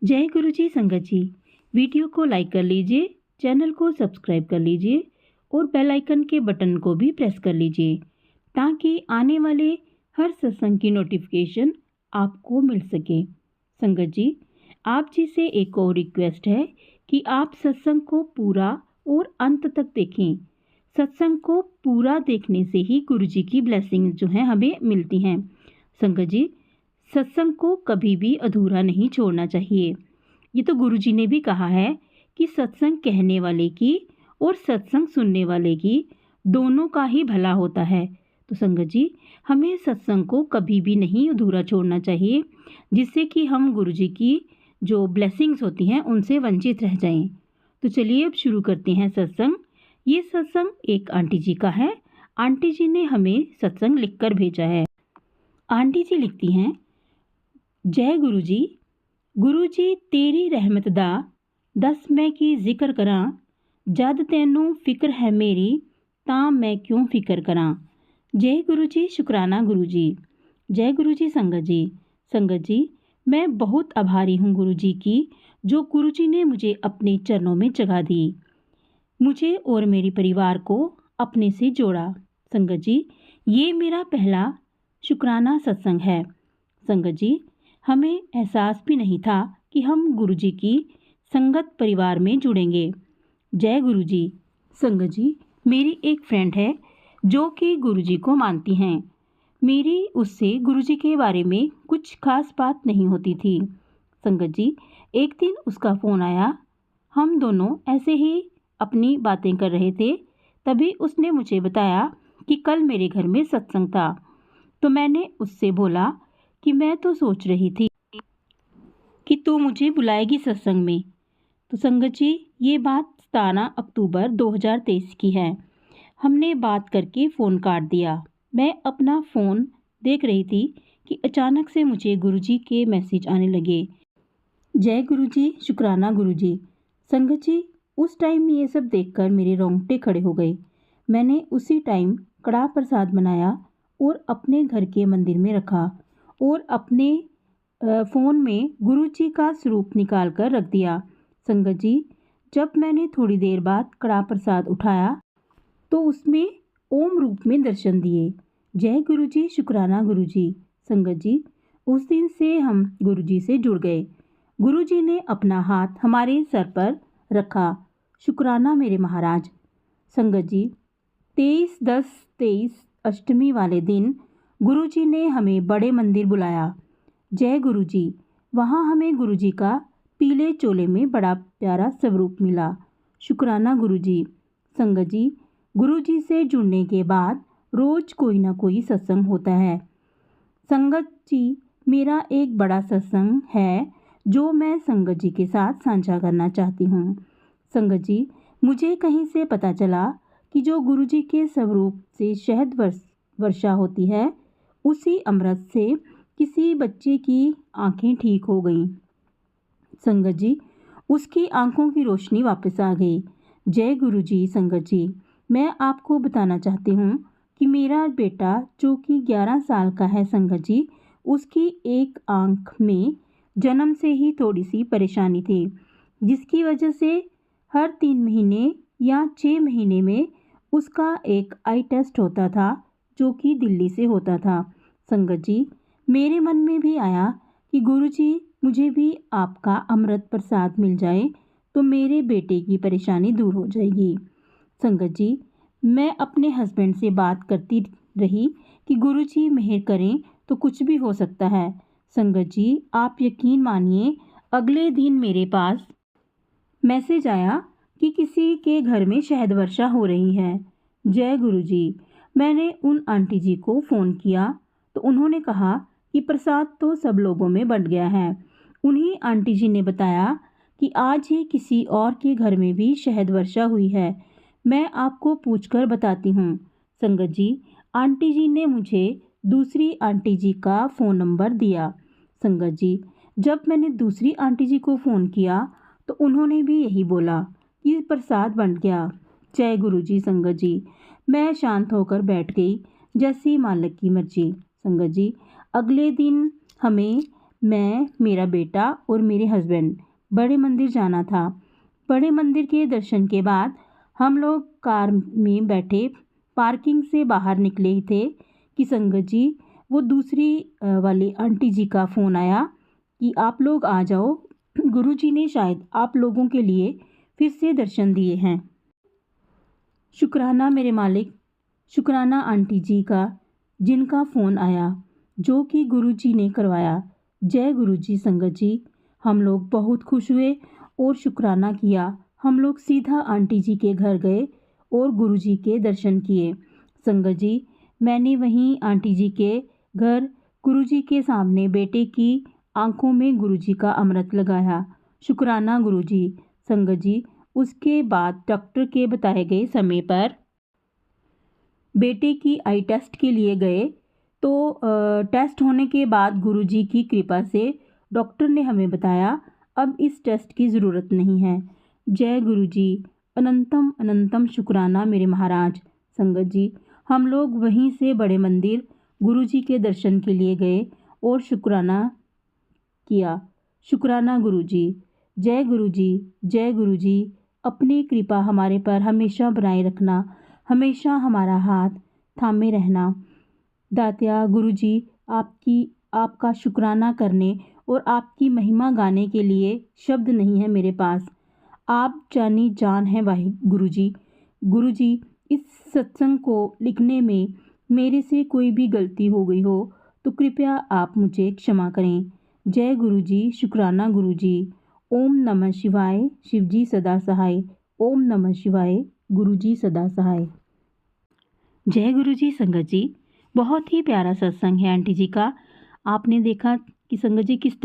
जय गुरु जी संगत जी। वीडियो को लाइक कर लीजिए, चैनल को सब्सक्राइब कर लीजिए और बेल आइकन के बटन को भी प्रेस कर लीजिए ताकि आने वाले हर सत्संग की नोटिफिकेशन आपको मिल सके। संगत जी, आप जी से एक और रिक्वेस्ट है कि आप सत्संग को पूरा और अंत तक देखें। सत्संग को पूरा देखने से ही गुरु जी की ब्लेसिंग जो है हमें मिलती हैं। संगत जी, सत्संग को कभी भी अधूरा नहीं छोड़ना चाहिए। ये तो गुरु जी ने भी कहा है कि सत्संग कहने वाले की और सत्संग सुनने वाले की दोनों का ही भला होता है। तो संगत जी, हमें सत्संग को कभी भी नहीं अधूरा छोड़ना चाहिए, जिससे कि हम गुरु जी की जो ब्लेसिंग्स होती हैं उनसे वंचित रह जाएं। तो चलिए अब शुरू करते हैं सत्संग। ये सत्संग एक आंटी जी का है। आंटी जी ने हमें सत्संग लिखकर भेजा है। आंटी जी लिखती हैं, जय गुरु जी। गुरु जी तेरी रहमत दा दस मैं की जिक्र करां, जद तैनू फिक्र है मेरी तां मैं क्यों फिक्र करां। जय गुरु जी, शुक्राना गुरु जी। जय गुरु जी संगत जी। संगत जी, मैं बहुत आभारी हूँ गुरु जी की, जो गुरु जी ने मुझे अपने चरणों में जगह दी, मुझे और मेरे परिवार को अपने से जोड़ा। संगत जी, ये मेरा पहला शुक्राना सत्संग है। संगत जी, हमें एहसास भी नहीं था कि हम गुरु जी की संगत परिवार में जुड़ेंगे। जय गुरु जी। संगत जी, मेरी एक फ्रेंड है जो कि गुरु जी को मानती हैं। मेरी उससे गुरु जी के बारे में कुछ खास बात नहीं होती थी। संगत जी, एक दिन उसका फ़ोन आया। हम दोनों ऐसे ही अपनी बातें कर रहे थे, तभी उसने मुझे बताया कि कल मेरे घर में सत्संग था। तो मैंने उससे बोला कि मैं तो सोच रही थी कि तू मुझे बुलाएगी सत्संग में। तो संगत जी, ये बात 17 अक्टूबर 2023 की है। हमने बात करके फ़ोन काट दिया। मैं अपना फ़ोन देख रही थी कि अचानक से मुझे गुरुजी के मैसेज आने लगे। जय गुरु जी, शुक्राना गुरु जी। संगत जी, उस टाइम ये सब देखकर मेरे रोंगटे खड़े हो गए। मैंने उसी टाइम कड़ाह प्रसाद बनाया और अपने घर के मंदिर में रखा और अपने फ़ोन में गुरु जी का स्वरूप निकाल कर रख दिया। संगत जी, जब मैंने थोड़ी देर बाद कड़ाह प्रसाद उठाया तो उसमें ओम रूप में दर्शन दिए। जय गुरु जी, शुक्राना गुरु जी। संगत जी, उस दिन से हम गुरु जी से जुड़ गए। गुरु जी ने अपना हाथ हमारे सर पर रखा। शुक्राना मेरे महाराज। संगत जी, 23/10/23 अष्टमी वाले दिन गुरु जी ने हमें बड़े मंदिर बुलाया। जय गुरु जी। वहाँ हमें गुरु जी का पीले चोले में बड़ा प्यारा स्वरूप मिला। शुक्राना गुरु जी। संगत जी, गुरु जी से जुड़ने के बाद रोज़ कोई ना कोई सत्संग होता है। संगत जी, मेरा एक बड़ा सत्संग है जो मैं संगत जी के साथ साझा करना चाहती हूँ। संगत जी, मुझे कहीं से पता चला कि जो गुरु जी के स्वरूप से शहद वर्षा होती है, उसी अमृत से किसी बच्चे की आंखें ठीक हो गईं। संगत जी, उसकी आंखों की रोशनी वापस आ गई। जय गुरु जी। संगत जी, मैं आपको बताना चाहती हूँ कि मेरा बेटा जो कि 11 साल का है, संगत जी, उसकी एक आंख में जन्म से ही थोड़ी सी परेशानी थी, जिसकी वजह से हर 3 महीने या 6 महीने में उसका एक आई टेस्ट होता था, जो कि दिल्ली से होता था। संगत जी, मेरे मन में भी आया कि गुरु जी, मुझे भी आपका अमृत प्रसाद मिल जाए तो मेरे बेटे की परेशानी दूर हो जाएगी। संगत जी, मैं अपने हस्बैंड से बात करती रही कि गुरु जी मेहर करें तो कुछ भी हो सकता है। संगत जी, आप यकीन मानिए, अगले दिन मेरे पास मैसेज आया कि किसी के घर में शहद वर्षा हो रही है। जय गुरु जी। मैंने उन आंटी जी को फ़ोन किया तो उन्होंने कहा कि प्रसाद तो सब लोगों में बंट गया है। उन्हीं आंटी जी ने बताया कि आज ही किसी और के घर में भी शहद वर्षा हुई है। मैं आपको पूछकर बताती हूँ। संगत जी, आंटी जी ने मुझे दूसरी आंटी जी का फ़ोन नंबर दिया। संगत जी, जब मैंने दूसरी आंटी जी को फ़ोन किया तो उन्होंने भी यही बोला कि प्रसाद बंट गया। जय गुरु जी। संगत जी, मैं शांत होकर बैठ गई, जैसी मालिक की मर्जी। संगत जी, अगले दिन हमें मैं, मेरा बेटा और मेरे हस्बैंड बड़े मंदिर जाना था। बड़े मंदिर के दर्शन के बाद हम लोग कार में बैठे पार्किंग से बाहर निकले ही थे कि संगत जी वो दूसरी वाली आंटी जी का फ़ोन आया कि आप लोग आ जाओ, गुरुजी ने शायद आप लोगों के लिए फिर से दर्शन दिए हैं। शुक्राना मेरे मालिक, शुक्राना आंटी जी का जिनका फ़ोन आया, जो कि गुरुजी ने करवाया। जय गुरुजी संगत जी। हम लोग बहुत खुश हुए और शुक्राना किया। हम लोग सीधा आंटी जी के घर गए और गुरुजी के दर्शन किए। संगत जी, मैंने वहीं आंटी जी के घर गुरुजी के सामने बेटे की आंखों में गुरुजी का अमृत लगाया। शुक्राना गुरुजी। संगत जी, उसके बाद डॉक्टर के बताए गए समय पर बेटे की आई टेस्ट के लिए गए तो टेस्ट होने के बाद गुरुजी की कृपा से डॉक्टर ने हमें बताया अब इस टेस्ट की ज़रूरत नहीं है। जय गुरुजी। अनंतम अनंतम शुक्राना मेरे महाराज। संगत जी, हम लोग वहीं से बड़े मंदिर गुरुजी के दर्शन के लिए गए और शुक्राना किया। शुक्राना गुरुजी। जय गुरुजी, जय गुरुजी। अपनी कृपा हमारे पर हमेशा बनाए रखना, हमेशा हमारा हाथ थामे रहना। दात्या गुरुजी, आपका शुक्राना करने और आपकी महिमा गाने के लिए शब्द नहीं है मेरे पास। आप जानी जान हैं वाहे गुरुजी। गुरुजी, इस सत्संग को लिखने में मेरे से कोई भी गलती हो गई हो तो कृपया आप मुझे क्षमा करें। जय गुरुजी। शुक्राना गुरुजी। ओम नमः शिवाय। शिवजी सदा सहाय। ओम नमः शिवाय। गुरुजी सदा सहाय। जय गुरुजी संगत जी। बहुत ही प्यारा सत्संग है आंटी जी का। आपने देखा कि संगत जी किस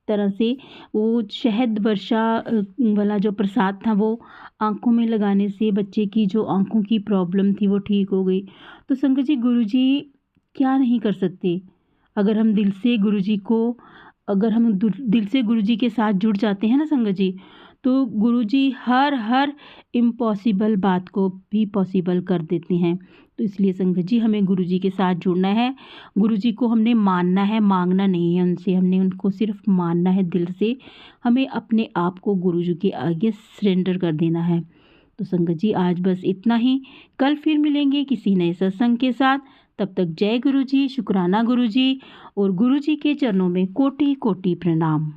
तरह से वो शहद वर्षा वाला जो प्रसाद था वो आंखों में लगाने से बच्चे की जो आंखों की प्रॉब्लम थी वो ठीक हो गई। तो संगत जी, गुरुजी क्या नहीं कर सकते अगर हम दिल से गुरुजी को, अगर हम दिल से गुरुजी के साथ जुड़ जाते हैं ना संगत जी, तो गुरुजी हर इम्पॉसिबल बात को भी पॉसिबल कर देते हैं। तो इसलिए संगत जी, हमें गुरुजी के साथ जुड़ना है, गुरुजी को हमने मानना है, मांगना नहीं है उनसे, हमने उनको सिर्फ मानना है दिल से। हमें अपने आप को गुरुजी के आगे सरेंडर कर देना है। तो संगत जी, आज बस इतना ही। कल फिर मिलेंगे किसी नए सत्संग के साथ। तब तक जय गुरुजी, शुक्राना गुरुजी और गुरुजी के चरणों में कोटि कोटि प्रणाम।